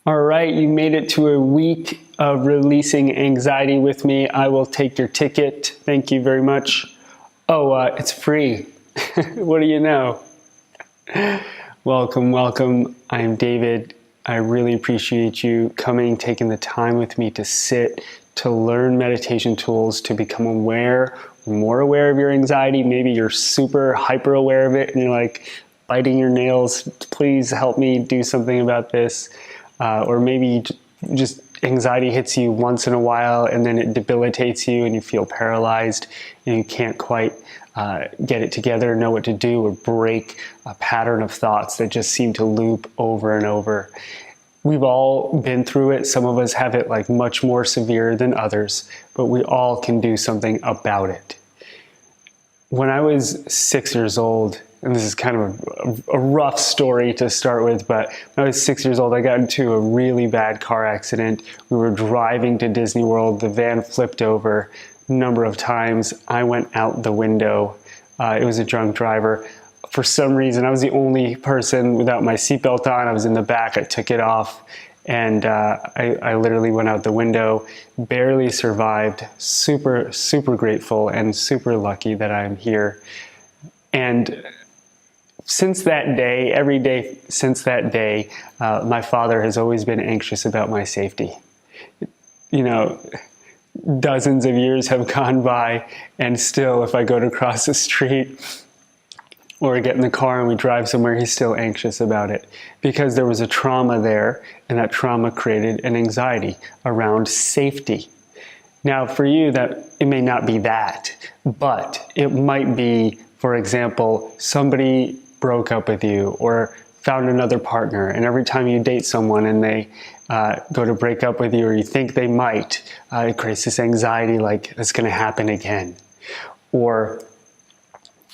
All right, you made it to a week of releasing anxiety with me. I will take your ticket. Thank you very much. Oh, it's free. What do you know? Welcome, welcome. I am David. I really appreciate you coming, taking the time with me to sit, to learn meditation tools, to become aware, more aware of your anxiety. Maybe you're super hyper aware of it and you're like biting your nails. Please help me do something about this. Or maybe just anxiety hits you once in a while and then it debilitates you and you feel paralyzed and you can't quite get it together, know what to do, or break a pattern of thoughts that just seem to loop over and over. We've all been through it. Some of us have it like much more severe than others, but we all can do something about it. When I was 6 years old, and this is kind of a rough story to start with, but when I was 6 years old, I got into a really bad car accident. We were driving to Disney World. The van flipped over a number of times. I went out the window. It was a drunk driver. For some reason, I was the only person without my seatbelt on. I was in the back. I took it off, and I literally went out the window, barely survived. Super, super grateful and super lucky that I'm here. And since that day, every day since that day, my father has always been anxious about my safety. You know, dozens of years have gone by, and still, if I go to cross the street or get in the car and we drive somewhere, he's still anxious about it because there was a trauma there, and that trauma created an anxiety around safety. Now, for you, that it may not be that, but it might be, for example, somebody broke up with you or found another partner, and every time you date someone and they go to break up with you, or you think they might, it creates this anxiety like it's going to happen again. Or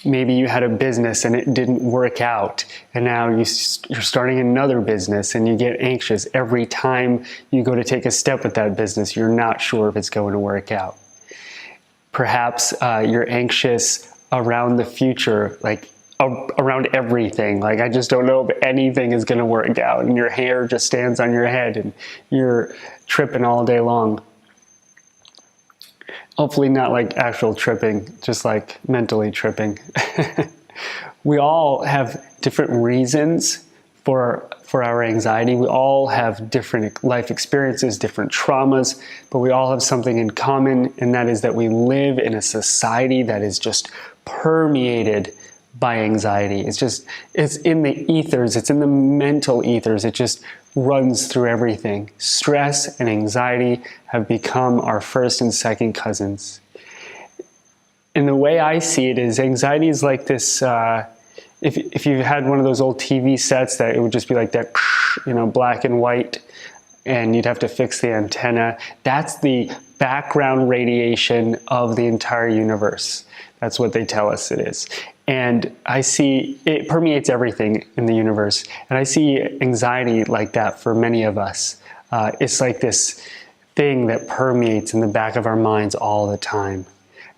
maybe you had a business and it didn't work out, and now you're starting another business and you get anxious every time you go to take a step with that business. You're not sure if it's going to work out. Perhaps you're anxious around the future, like around everything. Like, I just don't know if anything is going to work out, and your hair just stands on your head and you're tripping all day long. Hopefully not like actual tripping, just like mentally tripping. We all have different reasons for our anxiety. We all have different life experiences, different traumas, but we all have something in common, and that is that we live in a society that is just permeated by anxiety. It's in the ethers, it's in the mental ethers, it just runs through everything. Stress and anxiety have become our first and second cousins. And the way I see it is, anxiety is like this, if you had one of those old TV sets that it would just be like that, black and white, and you'd have to fix the antenna. That's the background radiation of the entire universe. That's what they tell us it is. And I see it permeates everything in the universe. And I see anxiety like that for many of us. It's like this thing that permeates in the back of our minds all the time.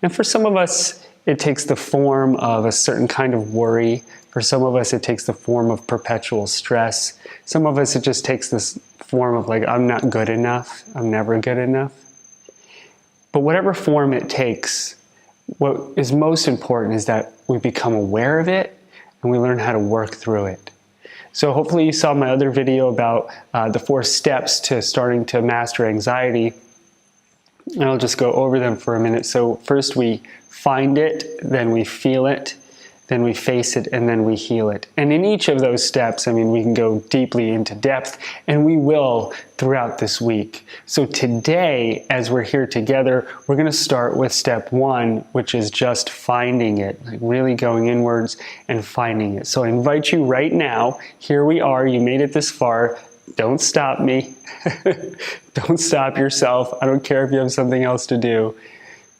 And for some of us, it takes the form of a certain kind of worry. For some of us, it takes the form of perpetual stress. Some of us, it just takes this form of like, I'm not good enough. I'm never good enough. But whatever form it takes, what is most important is that we become aware of it and we learn how to work through it. So hopefully you saw my other video about the 4 steps to starting to master anxiety. And I'll just go over them for a minute. So first we find it, then we feel it, then we face it, and then we heal it. And in each of those steps, we can go deeply into depth, and we will throughout this week. So today, as we're here together, we're going to start with step 1, which is just finding it, like really going inwards and finding it. So I invite you right now, here we are, you made it this far. Don't stop me. Don't stop yourself. I don't care if you have something else to do.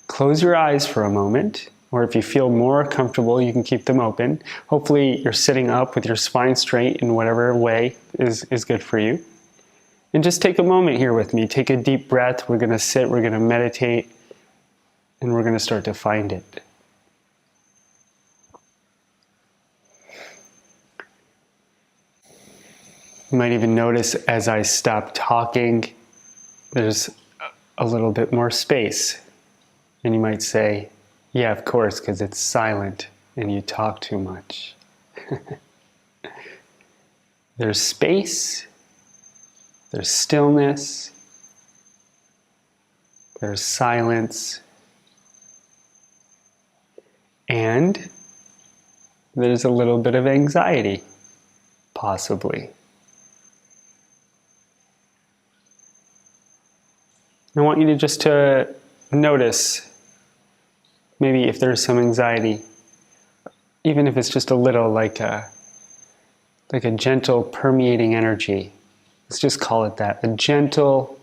Close your eyes for a moment, or if you feel more comfortable, you can keep them open. Hopefully you're sitting up with your spine straight in whatever way is good for you. And just take a moment here with me. Take a deep breath. We're going to sit, we're going to meditate, and we're going to start to find it. You might even notice as I stop talking, there's a little bit more space. And you might say, yeah, of course, because it's silent and you talk too much. There's space, there's stillness, there's silence, and there's a little bit of anxiety, possibly. I want you to just to notice maybe if there's some anxiety, even if it's just a little, like a gentle permeating energy. Let's just call it that, a gentle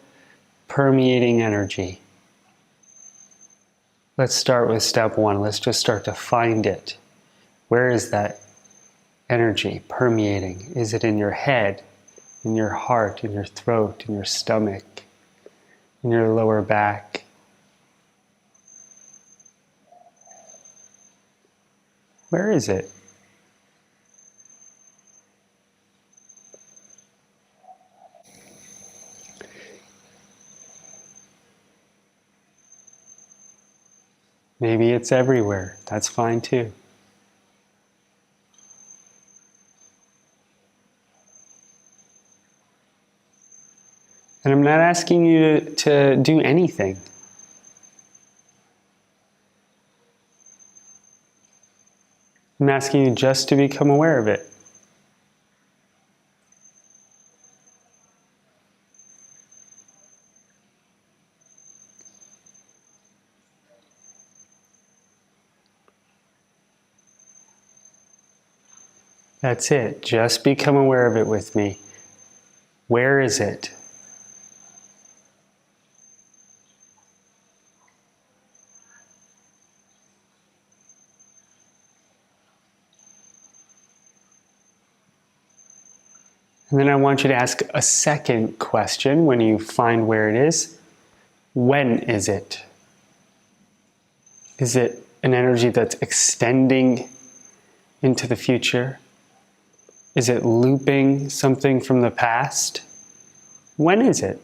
permeating energy. Let's start with step one. Let's just start to find it. Where is that energy permeating? Is it in your head, in your heart, in your throat, in your stomach, in your lower back? Where is it? Maybe it's everywhere. That's fine too. And I'm not asking you to do anything. I'm asking you just to become aware of it. That's it. Just become aware of it with me. Where is it? And then I want you to ask a second question when you find where it is. When is it? Is it an energy that's extending into the future? Is it looping something from the past? When is it?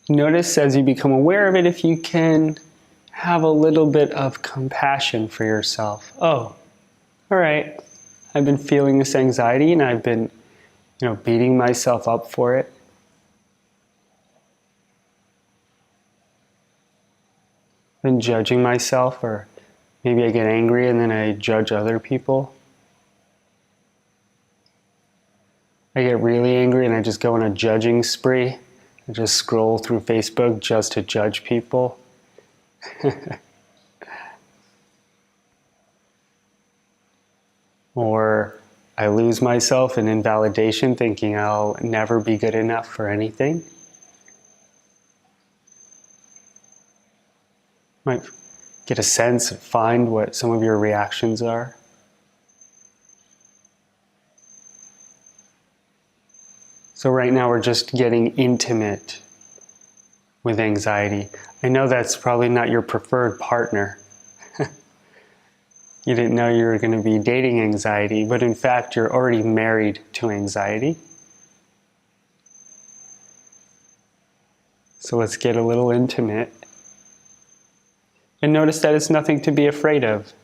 Notice as you become aware of it, if you can have a little bit of compassion for yourself. Oh, all right, I've been feeling this anxiety and I've been, beating myself up for it. Been judging myself, or maybe I get angry and then I judge other people. I get really angry and I just go on a judging spree. I just scroll through Facebook just to judge people. Or I lose myself in invalidation, thinking I'll never be good enough for anything. Might get a sense, find what some of your reactions are. So right now we're just getting intimate with anxiety. I know that's probably not your preferred partner. You didn't know you were going to be dating anxiety, but in fact you're already married to anxiety. So let's get a little intimate. And notice that it's nothing to be afraid of.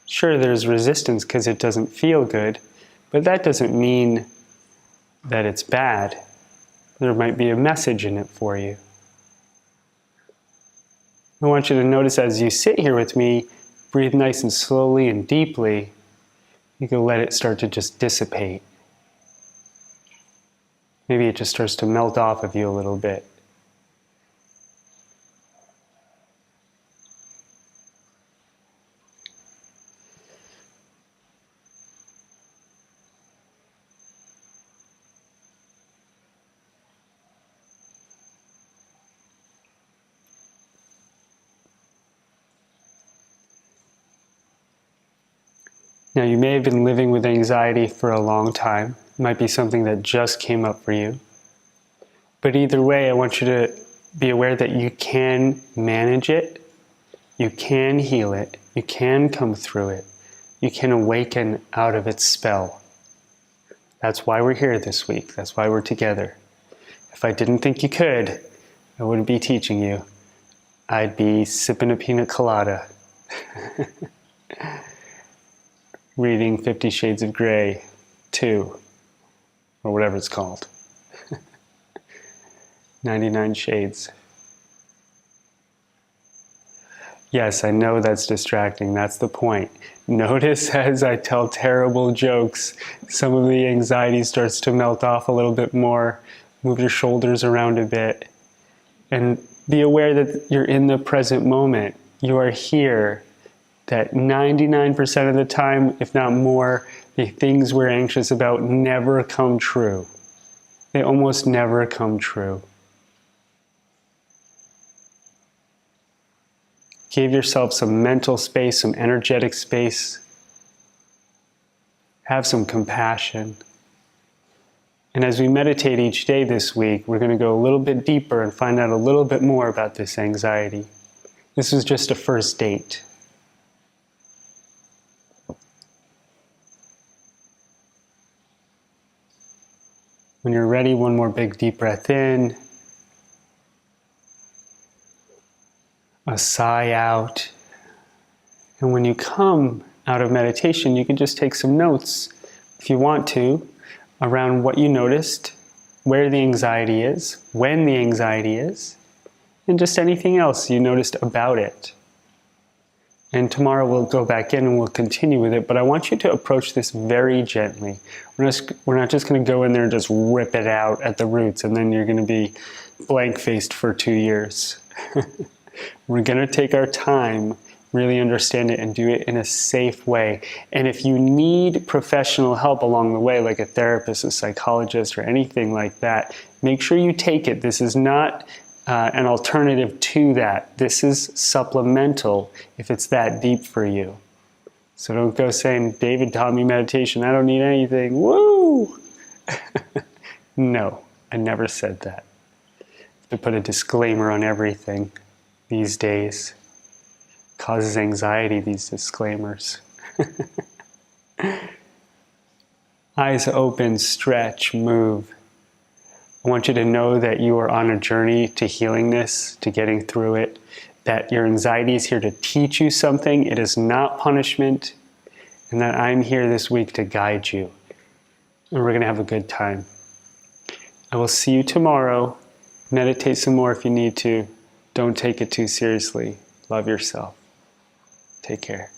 Sure, there's resistance because it doesn't feel good, but that doesn't mean that it's bad. There might be a message in it for you. I want you to notice as you sit here with me, breathe nice and slowly and deeply. You can let it start to just dissipate. Maybe it just starts to melt off of you a little bit. Now, you may have been living with anxiety for a long time. It might be something that just came up for you. But either way, I want you to be aware that you can manage it. You can heal it. You can come through it. You can awaken out of its spell. That's why we're here this week. That's why we're together. If I didn't think you could, I wouldn't be teaching you. I'd be sipping a pina colada, reading 50 Shades of Grey 2, or whatever it's called. 99 Shades. Yes, I know that's distracting. That's the point. Notice as I tell terrible jokes, some of the anxiety starts to melt off a little bit more. Move your shoulders around a bit. And be aware that you're in the present moment. You are here. That 99% of the time, if not more, the things we're anxious about never come true. They almost never come true. Give yourself some mental space, some energetic space. Have some compassion. And as we meditate each day this week, we're going to go a little bit deeper and find out a little bit more about this anxiety. This was just a first date. When you're ready, one more big deep breath in. A sigh out. And when you come out of meditation, you can just take some notes, if you want to, around what you noticed, where the anxiety is, when the anxiety is, and just anything else you noticed about it. And tomorrow we'll go back in and we'll continue with it, but I want you to approach this very gently. We're not just going to go in there and just rip it out at the roots, and then you're going to be blank-faced for 2 years. We're going to take our time, really understand it, and do it in a safe way. And if you need professional help along the way, like a therapist, a psychologist, or anything like that, make sure you take it. This is not an alternative to that. This is supplemental if it's that deep for you. So don't go saying, David taught me meditation, I don't need anything. Woo! No, I never said that. To put a disclaimer on everything these days. Causes anxiety, these disclaimers. Eyes open, stretch, move. I want you to know that you are on a journey to healing this, to getting through it, that your anxiety is here to teach you something. It is not punishment, and that I'm here this week to guide you. And we're going to have a good time. I will see you tomorrow. Meditate some more if you need to. Don't take it too seriously. Love yourself. Take care.